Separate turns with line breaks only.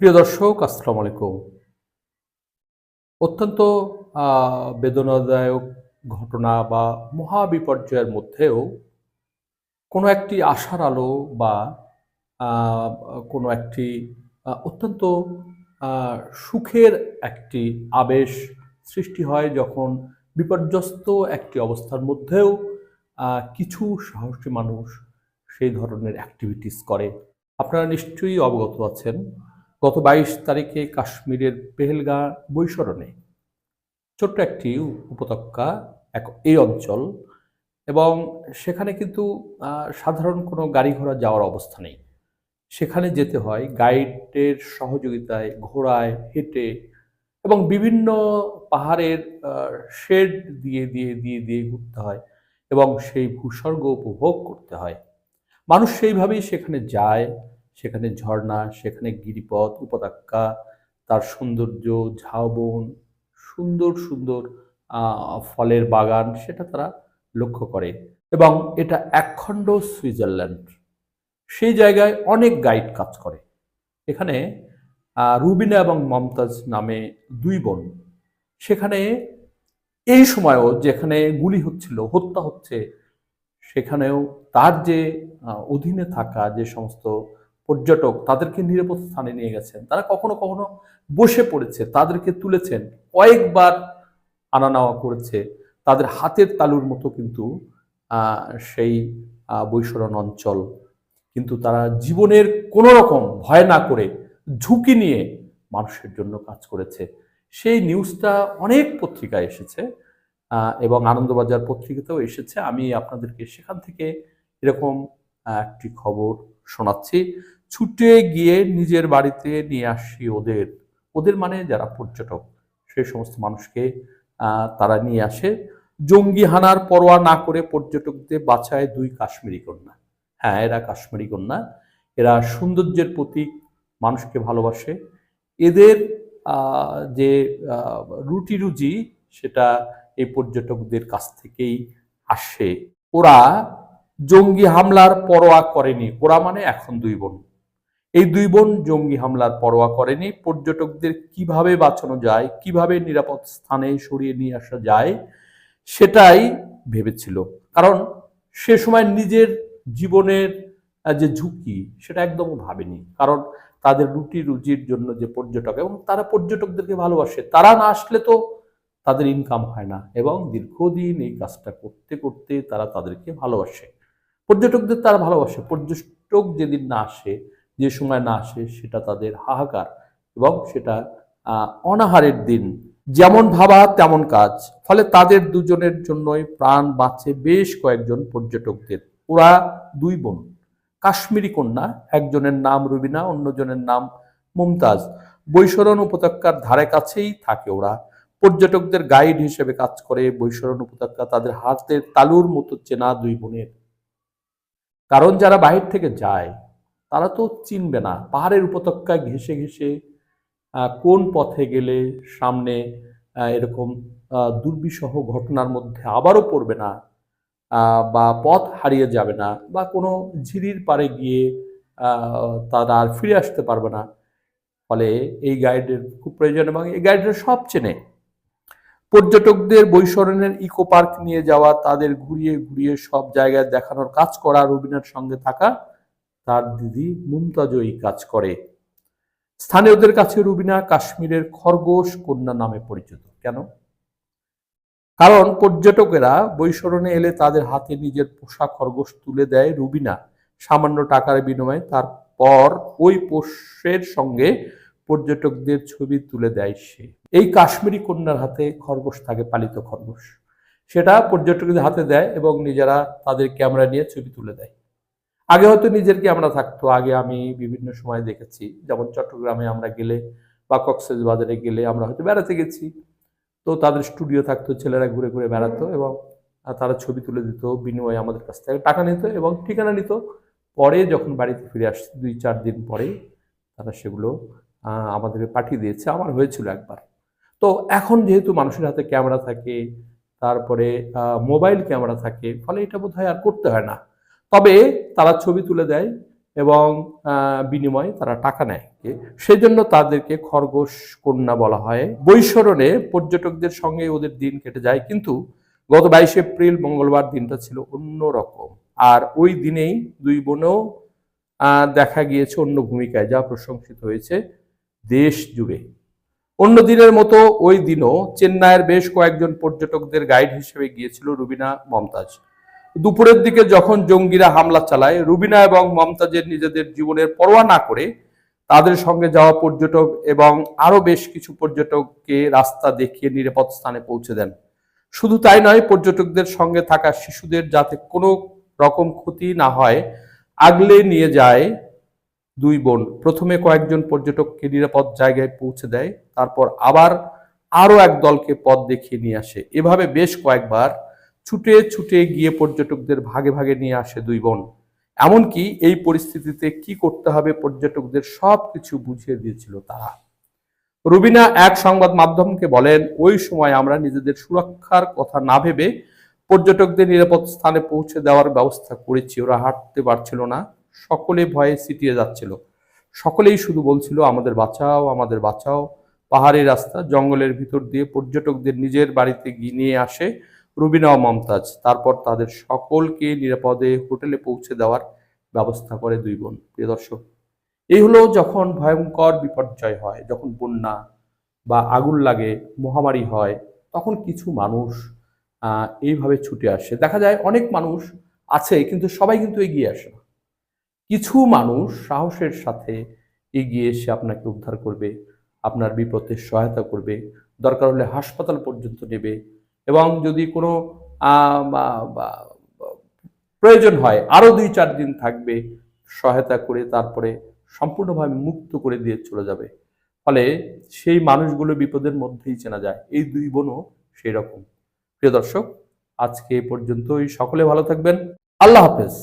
প্রিয় দর্শক, আসসালামু আলাইকুম। অত্যন্ত বেদনাদায়ক ঘটনা বা মহাবিপর্যয়ের মধ্যেও কোনো একটি আশার আলো বা আ কোনো একটি অত্যন্ত আ সুখের একটি আবেশ সৃষ্টি হয় যখন বিপর্যস্ত একটি অবস্থার মধ্যেও কিছু সাহসী মানুষ সেই ধরনের এক্টিভিটিস করে। আপনারা নিশ্চয়ই অবগত আছেন, গত ২২ তারিখে কাশ্মীরের পেহেলগাঁ বৈশরণে ছোট্ট একটি উপত্যকা এই অঞ্চল, এবং সেখানে কিন্তু সাধারণ কোনো গাড়ি ঘোড়া যাওয়ার অবস্থা নেই। সেখানে যেতে হয় গাইডের সহযোগিতায়, ঘোড়ায়, হেঁটে এবং বিভিন্ন পাহাড়ের আ শেড দিয়ে ঘুরতে হয় এবং সেই ভূস্বর্গ উপভোগ করতে হয়। মানুষ সেইভাবেই সেখানে যায়, সেখানে ঝর্ণা, সেখানে গিরিপথ, উপত্যকা, তার সৌন্দর্য, ঝাউবন, সুন্দর আ ফলের বাগান সেটা তারা লক্ষ্য করে এবং এটা একখণ্ড সুইজারল্যান্ড। সেই জায়গায় অনেক গাইড কাজ করে। এখানে রুবিনা এবং মমতাজ নামে ২ বোন। সেখানে এই সময়েও যেখানে গুলি হচ্ছিল, হত্যা হচ্ছে, সেখানেও তার যে অধীনে থাকা যে সমস্ত পর্যটক তাদেরকে নিরাপদ স্থানে নিয়ে গেছেন। তারা কখনো বসে পড়েছে, তাদেরকে তুলেছেন, কয়েকবার আনা নেওয়া করেছে। তাদের হাতের তালুর মতো কিন্তু আ সেই বৈশরণ অঞ্চল। কিন্তু তারা জীবনের কোনো রকম ভয় না করে ঝুঁকি নিয়ে মানুষের জন্য কাজ করেছে। সেই নিউজটা অনেক পত্রিকায় এসেছে এবং আনন্দবাজার পত্রিকাতেও এসেছে। আমি আপনাদেরকে সেখান থেকে এরকম একটি খবর শোনাচ্ছি। ছুটে গিয়ে নিজের বাড়িতে নিয়ে আসি ওদের। ওদের মানে যারা পর্যটক, সেই সমস্ত মানুষকে তারা নিয়ে আসে। জঙ্গি হানার পরোয়া না করে পর্যটকদের বাঁচায় ২ কাশ্মীরি কন্যা। হ্যাঁ, এরা কাশ্মীরি কন্যা। এরা সৌন্দর্যের প্রতীক, মানুষকে ভালোবাসে। এদের আ যে আ রুটি-রুজি সেটা এই পর্যটকদের কাছ থেকেই আসে। ওরা জঙ্গি হামলার পরোয়া করেনি। ওরা মানে এখন ২ বোন। এই ২ বোন জঙ্গি হামলার পরোয়া করেনি। পর্যটকদের কিভাবে বাঁচানো যায়, কিভাবে নিরাপদ স্থানে সরিয়ে নিয়ে আসা যায়, সেটাই ভেবেছিল। কারণ সে সময় নিজের জীবনের যে ঝুঁকি সেটা একদমই ভাবেনি। কারণ তাদের রুটি-রুজির জন্য যে পর্যটক, এবং তারা পর্যটকদেরকে ভালোবাসে। তারা না আসলে তো তাদের ইনকাম হয় না এবং দীর্ঘদিন এই কাজটা করতে তারা তাদেরকে ভালোবাসে। পর্যটকদের তারা ভালোবাসে। পর্যটক যেদিন না আসে, যে সময় না আসে, সেটা তাদের হাহাকার এবং সেটা অনাহারের দিন। যেমন ভাবা তেমন কাজ। ফলে তাদের দুজনের জন্যই প্রাণ বাঁচে বেশ কয়েকজন পর্যটকদের। ওরা ২ বোন। কাশ্মীরি কন্যা, একজনের নাম রুবিনা, অন্যজনের নাম মুমতাজ। বৈশরণ উপত্যকার ধারে কাছেই থাকে ওরা। পর্যটকদের গাইড হিসেবে কাজ করে। বৈশরণ উপত্যকা তাদের হাতের তালুর মতো চেনা ২ বোনের। কারণ যারা বাহির থেকে যায় তারা তো চিনবে না। পাহাড়ের উপত্যকায় ঘেঁষে কোন পথে গেলে সামনে এরকম দুর্বিষহ ঘটনার মধ্যে আবারও পড়বে না, বা পথ হারিয়ে যাবে না, বা কোনো ঝিরির পাড়ে গিয়ে তারা আর ফিরে আসতে পারবে না। ফলে এই গাইডের খুব প্রয়োজন এবং এই গাইডরা সব চেনে। পর্যটকদের বৈশরণের ইকো পার্ক নিয়ে যাওয়া, তাদের ঘুরিয়ে সব জায়গায় দেখানোর কাজ করা, রুবিনার সঙ্গে থাকা, তার দিদি মুমতাজও এই কাজ করে। স্থানীয়দের কাছে রুবিনা কাশ্মীরের খরগোশ কন্যা নামে পরিচিত। কেন? কারণ পর্যটকেরা বৈশরণে এলে তাদের হাতে নিজের পোষা খরগোশ তুলে দেয় রুবিনা সামান্য টাকার বিনিময়ে। তারপর ওই পোষ্যের সঙ্গে পর্যটকদের ছবি তুলে দেয় সে। এই কাশ্মীরি কন্যার হাতে খরগোশ থাকে, পালিত খরগোশ। সেটা পর্যটকদের হাতে দেয় এবং নিজেরা তাদের ক্যামেরা নিয়ে ছবি তুলে দেয়। আগে হয়তো নিজের ক্যামেরা থাকতো। আগে আমি বিভিন্ন সময় দেখেছি, যেমন চট্টগ্রামে আমরা গেলে বা কক্সবাজারে গেলে আমরা হয়তো বেড়াতে গেছি, তো তাদের স্টুডিও থাকতো, ছেলেরা ঘুরে বেড়াতো এবং তারা ছবি তুলে দিত, বিনিময়ে আমাদের কাছ থেকে টাকা নিত এবং ঠিকানা নিত। পরে যখন বাড়িতে ফিরে আসছি ২-৪ দিন পরে তারা সেগুলো আমাদেরকে পাঠিয়ে দিয়েছে। আমার হয়েছিল একবার। তো এখন যেহেতু মানুষের হাতে ক্যামেরা থাকে, তারপরে মোবাইল ক্যামেরা থাকে, ফলে এটা বোধহয় আর করতে হয় না। তবে তারা ছবি তুলে দেয় এবং বিনিময়ে তারা টাকা নেয়। সেই জন্য তাদেরকে খরগোশ কন্যা বলা হয়। বৈশরণে পর্যটকদের সঙ্গে ওদের দিন কেটে যায়, কিন্তু গত 22 এপ্রিল মঙ্গলবার দিনটা ছিল অন্যরকম। আর ওই দিনেই দুই বোনও দেখা গিয়েছে অন্য ভূমিকায়, যা প্রশংসিত হয়েছে দেশ জুড়ে। অন্য দিনের মতো ওই দিনও চেন্নাইয়ের বেশ কয়েকজন পর্যটকদের গাইড হিসেবে গিয়েছিল রুবিনা মমতাজ। দুপুরের দিকে যখন জঙ্গিরা হামলা চালায়, রুবিনা এবং মমতাজের নিজেদের জীবনের পরোয়া না করে তাদের সঙ্গে যাওয়া পর্যটক এবং আরো বেশ কিছু পর্যটককে রাস্তা দেখিয়ে নিরাপদ স্থানে পৌঁছে দেন। শুধু তাই নয়, পর্যটকদের সঙ্গে থাকা শিশুদের যাতে কোনো রকম ক্ষতি না হয় আগলে নিয়ে যায় দুই বোন। প্রথমে কয়েকজন পর্যটককে নিরাপদ জায়গায় পৌঁছে দেয়, তারপর আবার আরো এক দলকে পথ দেখিয়ে নিয়ে আসে। এভাবে বেশ কয়েকবার ছুটে ছুটে গিয়ে পর্যটকদের ভাগে ভাগে নিয়ে আসে দুই বোন। এমনকি এই পরিস্থিতিতে কি করতে হবে পর্যটকদের সবকিছু বুঝিয়ে দিয়েছিল তারা। রুবিনা এক সংবাদ মাধ্যমকে বলেন, ওই সময় আমরা নিজেদের সুরক্ষার কথা না ভেবে পর্যটকদের নিরাপদ স্থানে পৌঁছে দেওয়ার ব্যবস্থা করেছি। ওরা হাঁটতে পারছিল না, সকলে ভয়ে সিটিয়ে যাচ্ছিল। সকলেই শুধু বলছিল, আমাদের বাঁচাও, আমাদের বাঁচাও। পাহাড়ি রাস্তা, জঙ্গলের ভিতর দিয়ে পর্যটকদের নিজের বাড়িতে গিয়ে নিয়ে আসে রুবিনা ও মমতাজ। তারপর তাদের সকলকে নিরাপদে হোটেলে পৌঁছে দেওয়ার ব্যবস্থা করে দুই বোন। প্রিয় দর্শক, এই হলো যখন ভয়ঙ্কর বিপর্যয় হয়, যখন বন্যা বা আগুন লাগে, মহামারী হয়, তখন কিছু মানুষ এইভাবে ছুটে আসে। দেখা যায় অনেক মানুষ আছে, কিন্তু সবাই কিন্তু এগিয়ে আসে না। কিছু মানুষ সাহসের সাথে এগিয়ে এসে আপনাকে উদ্ধার করবে, আপনার বিপদে সহায়তা করবে, দরকার হলে হাসপাতাল পর্যন্ত নেবে, এবং যদি কোনো প্রয়োজন হয় আরো 2-4 দিন থাকবে, সহায়তা করে তারপরে সম্পূর্ণভাবে মুক্ত করে দিয়ে চলে যাবে। ফলে সেই মানুষগুলো বিপদের মধ্যেই চেনা যায়। এই দুই বোনও সেই রকম। প্রিয় দর্শক, আজকে এ পর্যন্তই। সকলে ভালো থাকবেন। আল্লাহ হাফেজ।